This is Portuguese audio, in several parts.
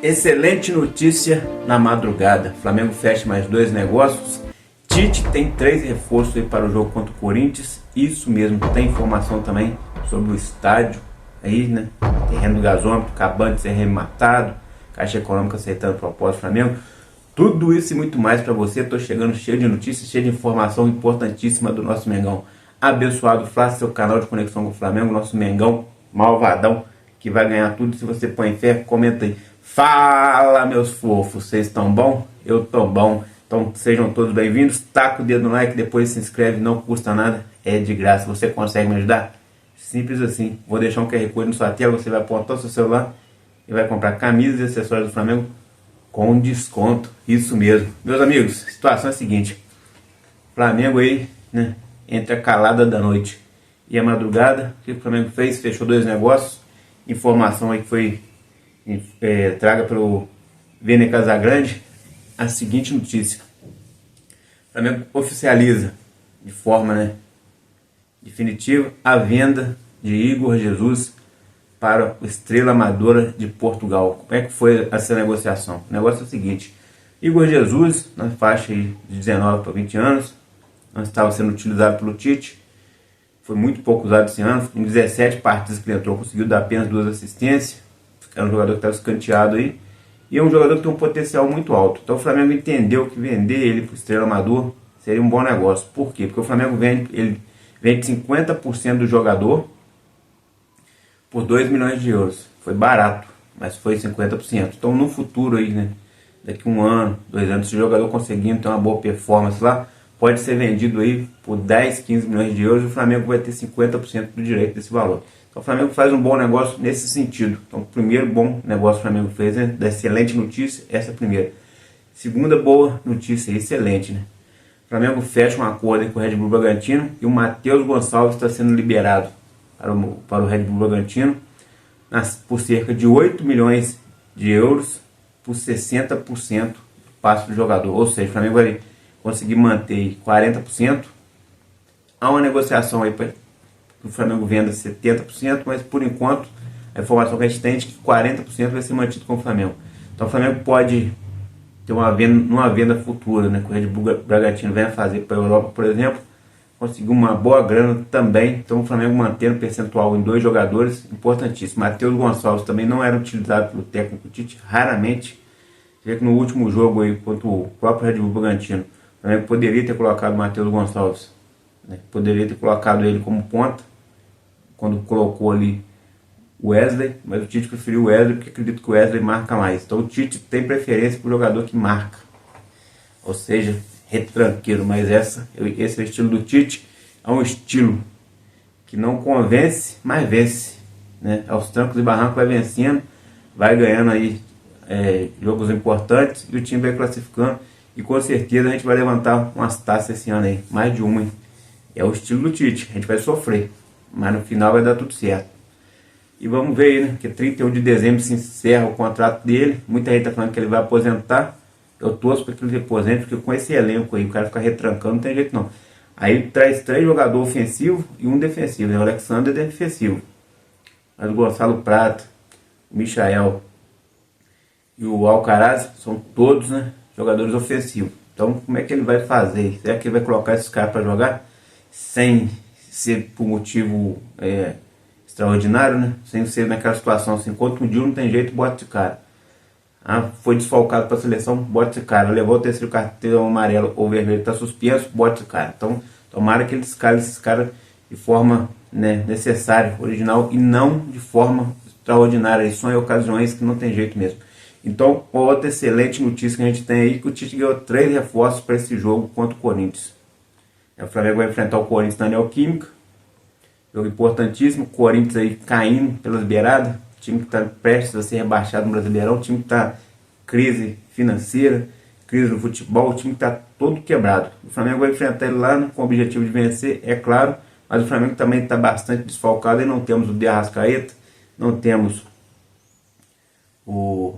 Excelente notícia na madrugada. Flamengo fecha mais 2 negócios. Tite tem 3 reforços aí para o jogo contra o Corinthians. Isso mesmo, tem informação também sobre o estádio aí, né? Terreno do gasômetro acabando de ser rematado. Caixa Econômica aceitando propósito do Flamengo. Tudo isso e muito mais para você. Tô chegando cheio de notícias, cheio de informação importantíssima do nosso Mengão abençoado. Faça seu canal de conexão com o Flamengo, nosso Mengão malvadão, que vai ganhar tudo. Se você põe fé, comenta aí. Fala, meus fofos, vocês estão bom? Eu tô bom. Então sejam todos bem-vindos. Taca o dedo no like, depois se inscreve, não custa nada, é de graça. Você consegue me ajudar? Simples assim. Vou deixar um QR Code na sua tela, você vai apontar o seu celular e vai comprar camisas e acessórios do Flamengo com desconto. Isso mesmo. Meus amigos, a situação é a seguinte. Flamengo aí, né, entre a calada da noite e a madrugada, o que o Flamengo fez? Fechou 2 negócios. Informação aí que foi traga pelo Vene Casagrande a seguinte notícia: o Flamengo oficializa de forma, né, definitiva a venda de Igor Jesus para o Estrela Amadora de Portugal. Como é que foi essa negociação? O negócio é o seguinte: Igor Jesus, na faixa aí de 19 para 20 anos, não estava sendo utilizado pelo Tite, foi muito pouco usado esse ano. Em 17 partidas que ele entrou, conseguiu dar apenas 2 assistências. É um jogador que estava escanteado aí, e é um jogador que tem um potencial muito alto. Então o Flamengo entendeu que vender ele para o Estrela Amador seria um bom negócio. Por quê? Porque o Flamengo vende 50% do jogador por 2 milhões de euros. Foi barato, mas foi 50%. Então no futuro aí, né, daqui 1 ano, 2 anos, se o jogador conseguindo ter uma boa performance lá, pode ser vendido aí por 10, 15 milhões de euros, e o Flamengo vai ter 50% do direito desse valor. Então o Flamengo faz um bom negócio nesse sentido. Então o primeiro bom negócio que o Flamengo fez, né, da excelente notícia, essa é a primeira. Segunda boa notícia, excelente, né? O Flamengo fecha um acordo com o Red Bull Bragantino e o Matheus Gonçalves está sendo liberado para o Red Bull Bragantino por cerca de 8 milhões de euros por 60% do passe do jogador. Ou seja, o Flamengo vai conseguir manter 40%. Há uma negociação aí para que o Flamengo venda 70%, mas por enquanto a informação que a gente tem é de que 40% vai ser mantido com o Flamengo. Então o Flamengo pode ter uma venda futura, né, que o Red Bull Bragantino venha fazer para a Europa, por exemplo, conseguir uma boa grana também. Então o Flamengo mantendo percentual em 2 jogadores, importantíssimo. Matheus Gonçalves também não era utilizado pelo técnico Tite, raramente. Você vê que no último jogo aí contra o próprio Red Bull Bragantino, o Flamengo poderia ter colocado o Matheus Gonçalves, né? Poderia ter colocado ele como ponta, quando colocou ali o Wesley, mas o Tite preferiu o Wesley porque acredito que o Wesley marca mais. Então o Tite tem preferência por jogador que marca, ou seja, retranqueiro. Mas esse é o estilo do Tite. É um estilo que não convence, mas vence, né? Aos trancos e barrancos vai vencendo, vai ganhando aí jogos importantes, e o time vai classificando. E com certeza a gente vai levantar umas taças esse ano aí, mais de uma, hein? É o estilo do Tite. A gente vai sofrer, mas no final vai dar tudo certo. E vamos ver aí, né, que 31 de dezembro se encerra o contrato dele. Muita gente está falando que ele vai aposentar. Eu torço para que ele aposente, porque com esse elenco aí, o cara fica retrancando, não tem jeito não. Aí traz 3 jogadores ofensivos e 1 defensivo, né? O Alexandre é defensivo, mas o Gonçalo Prata, o Michael e o Alcaraz são todos, né, jogadores ofensivos. Então como é que ele vai fazer? Será que ele vai colocar esses caras para jogar sem ser por motivo extraordinário, né? Sem ser naquela situação assim, contundiu, não tem jeito, bota esse cara. Foi desfalcado para a seleção, bota esse cara. Levou o 3º cartão amarelo ou vermelho, está suspenso, bota esse cara. Então tomara que eles escalem esses caras de forma, né, necessária, original, e não de forma extraordinária. Isso são ocasiões que não tem jeito mesmo. Então, outra excelente notícia que a gente tem aí, que o Tite ganhou 3 reforços para esse jogo contra o Corinthians. O Flamengo vai enfrentar o Corinthians na Neoquímica, jogo importantíssimo. O Corinthians aí caindo pelas beiradas, time que está prestes a ser rebaixado no Brasileirão, time que está crise financeira, crise no futebol, o time que está todo quebrado. O Flamengo vai enfrentar ele lá, né, com o objetivo de vencer, é claro, mas o Flamengo também está bastante desfalcado. E não temos o De Arrascaeta, não temos o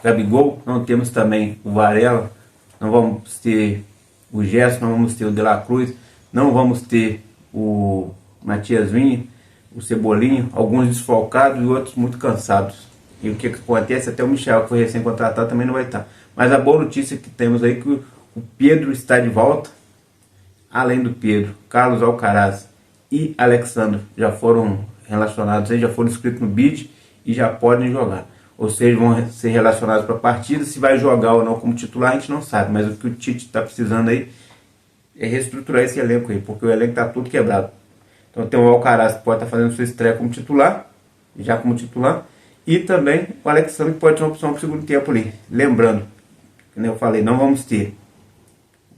Gabigol, não temos também o Varela, não vamos ter o Gerson, não vamos ter o De La Cruz, não vamos ter o Matias Vinha, o Cebolinha, alguns desfalcados e outros muito cansados. E o que acontece? Até o Michel, que foi recém-contratado, também não vai estar. Mas a boa notícia que temos aí é que o Pedro está de volta. Além do Pedro, Carlos Alcaraz e Alexandre já foram relacionados, já foram inscritos no BID e já podem jogar. Ou seja, vão ser relacionados para a partida. Se vai jogar ou não como titular, a gente não sabe. Mas o que o Tite está precisando aí é reestruturar esse elenco aí, porque o elenco está tudo quebrado. Então tem o Alcaraz que pode estar fazendo sua estreia como titular, já como titular, e também o Alexandre que pode ser uma opção para o segundo tempo ali. Lembrando, como eu falei, não vamos ter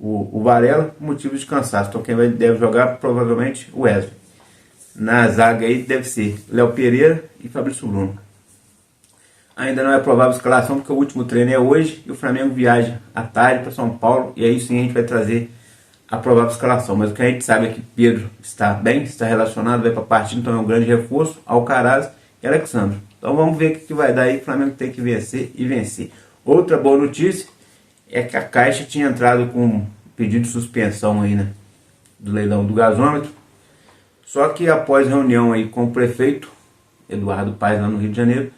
o Varela por motivo de cansaço. Então quem deve jogar provavelmente o Wesley. Na zaga aí deve ser Léo Pereira e Fabrício Bruno. Ainda não é provável a escalação porque o último treino é hoje e o Flamengo viaja à tarde para São Paulo, e aí sim a gente vai trazer a provável escalação. Mas o que a gente sabe é que Pedro está bem, está relacionado, vai para a partida, então é um grande reforço. Alcaraz e Alexandre. Então vamos ver o que vai dar aí. O Flamengo tem que vencer e vencer. Outra boa notícia é que a Caixa tinha entrado com um pedido de suspensão aí, né, do leilão do gasômetro. Só que após reunião aí com o prefeito Eduardo Paes lá no Rio de Janeiro,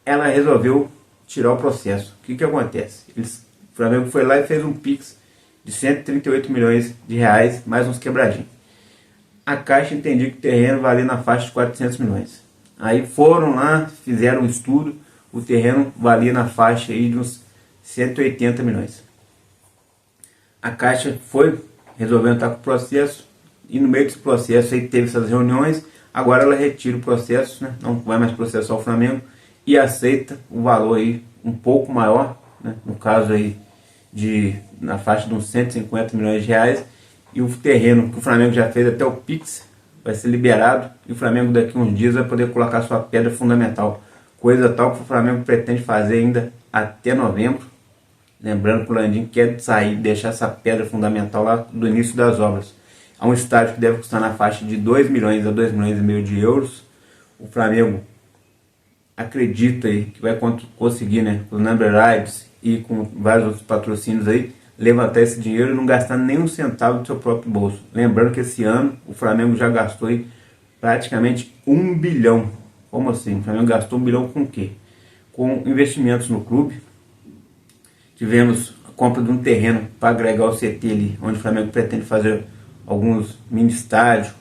ela resolveu tirar o processo. O que acontece? O Flamengo foi lá e fez um Pix de 138 milhões de reais, mais uns quebradinhos. A Caixa entendia que o terreno valia na faixa de 400 milhões. Aí foram lá, fizeram um estudo, o terreno valia na faixa aí de uns 180 milhões. A Caixa foi resolvendo estar com o processo, e no meio desse processo aí teve essas reuniões. Agora ela retira o processo, né? Não vai mais processar o Flamengo e aceita o valor aí um pouco maior, né? No caso aí na faixa de uns 150 milhões de reais, e o terreno que o Flamengo já fez até o Pix vai ser liberado, e o Flamengo daqui a uns dias vai poder colocar sua pedra fundamental, coisa tal que o Flamengo pretende fazer ainda até novembro. Lembrando que o Landim quer sair, deixar essa pedra fundamental lá do início das obras. Há um estádio que deve custar na faixa de 2 milhões a 2 milhões e meio de euros. O Flamengo acredita aí que vai conseguir, né, com os number rights e com vários outros patrocínios aí, levantar esse dinheiro e não gastar nem um centavo do seu próprio bolso. Lembrando que esse ano o Flamengo já gastou aí praticamente 1 bilhão. Como assim? O Flamengo gastou 1 bilhão com o quê? Com investimentos no clube. Tivemos a compra de um terreno para agregar o CT ali, onde o Flamengo pretende fazer alguns mini estádios,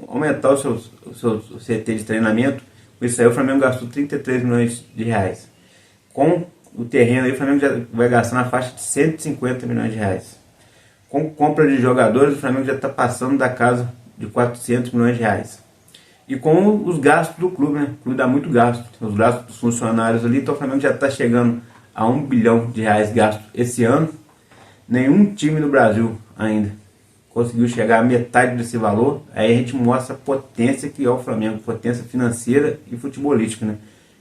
aumentar o seu CT de treinamento. Com isso aí o Flamengo gastou 33 milhões de reais. Com o terreno aí o Flamengo já vai gastar na faixa de 150 milhões de reais. Com compra de jogadores o Flamengo já está passando da casa de 400 milhões de reais. E com os gastos do clube, né? O clube dá muito gasto, os gastos dos funcionários ali, então o Flamengo já está chegando a 1 bilhão de reais gasto esse ano. Nenhum time no Brasil ainda conseguiu chegar à metade desse valor. Aí a gente mostra a potência que é o Flamengo, potência financeira e futebolística, né?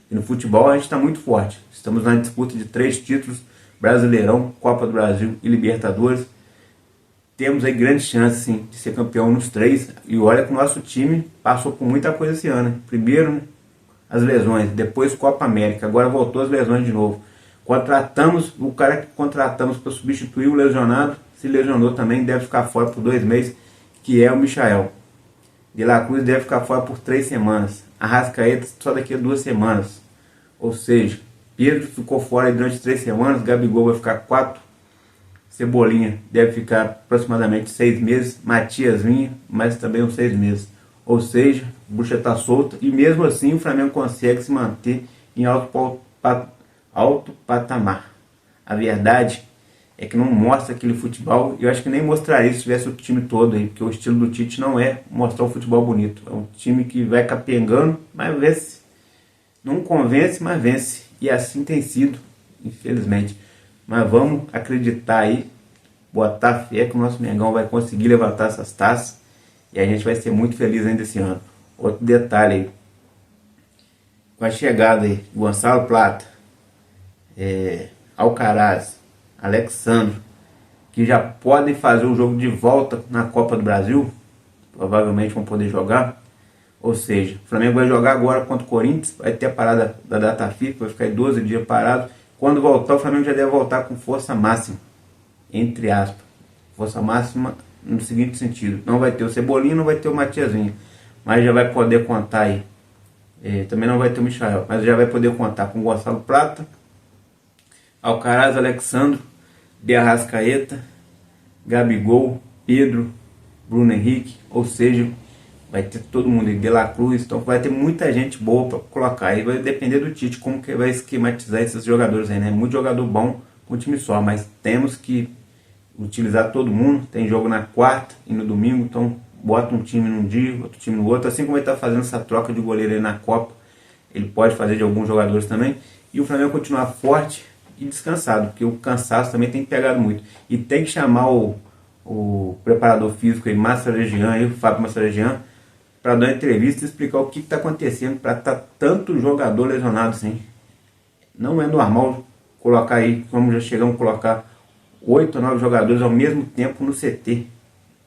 E no futebol a gente está muito forte. Estamos na disputa de 3 títulos, Brasileirão, Copa do Brasil e Libertadores. Temos aí grande chance, sim, de ser campeão nos 3. E olha que o nosso time passou por muita coisa esse ano, né? Primeiro, né, as lesões, depois Copa América, agora voltou as lesões de novo. Contratamos, o cara que contratamos para substituir o lesionado, se lesionou também, deve ficar fora por 2 meses, que é o Michael. De La Cruz deve ficar fora por 3 semanas. Arrascaeta só daqui a 2 semanas. Ou seja, Pedro ficou fora durante 3 semanas, Gabigol vai ficar 4, Cebolinha deve ficar aproximadamente 6 meses, Matias Vinha, mas também uns 6 meses. Ou seja, a bucha está solta, e mesmo assim o Flamengo consegue se manter em alto patamar. A verdade é que não mostra aquele futebol, e eu acho que nem mostraria se tivesse o time todo aí, porque o estilo do Tite não é mostrar um futebol bonito. É um time que vai capengando, mas vence. Não convence, mas vence. E assim tem sido, infelizmente. Mas vamos acreditar aí, botar fé que o nosso Mengão vai conseguir levantar essas taças, e a gente vai ser muito feliz ainda esse ano. Outro detalhe aí, com a chegada aí, Gonçalo Plata, Alcaraz, Alexandre, que já podem fazer o jogo de volta na Copa do Brasil, provavelmente vão poder jogar. Ou seja, o Flamengo vai jogar agora contra o Corinthians, vai ter a parada da data FIFA, vai ficar 12 dias parado. Quando voltar, o Flamengo já deve voltar com força máxima, entre aspas. Força máxima no seguinte sentido: não vai ter o Cebolinha, não vai ter o Matiazinho, mas já vai poder contar aí Também não vai ter o Michael, mas já vai poder contar com Gonçalo Prata, Alcaraz, Alexandro, De Arrascaeta, Gabigol, Pedro, Bruno Henrique, ou seja, vai ter todo mundo aí, De La Cruz, então vai ter muita gente boa para colocar. Aí vai depender do Tite como que vai esquematizar esses jogadores aí, né? Muito jogador bom com um time só, mas temos que utilizar todo mundo. Tem jogo na quarta e no domingo, então bota um time num dia, outro time no outro, assim como ele está fazendo essa troca de goleiro aí na Copa, ele pode fazer de alguns jogadores também, e o Flamengo continuar forte e descansado, porque o cansaço também tem pegado muito, e tem que chamar o preparador físico aí, Massaregian, o Fábio Massaregian, para dar uma entrevista e explicar o que está acontecendo para estar tanto jogador lesionado assim. Não é normal colocar aí, como já chegamos a colocar 8 ou 9 jogadores ao mesmo tempo no CT.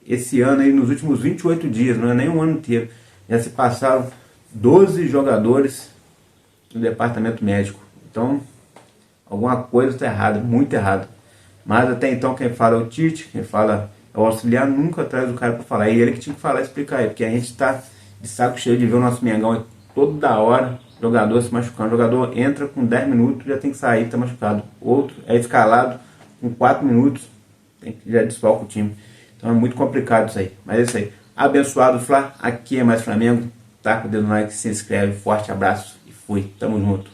Esse ano aí, nos últimos 28 dias, não é nem um ano inteiro, já se passaram 12 jogadores no departamento médico. Então, alguma coisa está errada, muito errada. Mas até então quem fala é o Tite, quem fala é o auxiliar, nunca traz o cara para falar. E ele que tinha que falar e explicar aí, porque a gente está de saco cheio de ver o nosso Mengão toda hora, jogador se machucando. O jogador entra com 10 minutos, já tem que sair, está machucado. Outro é escalado com 4 minutos, já desfalca o time. Então é muito complicado isso aí. Mas é isso aí. Abençoado, Flá. Aqui é mais Flamengo. Taca o dedo no like, se inscreve. Forte abraço e fui. Tamo junto.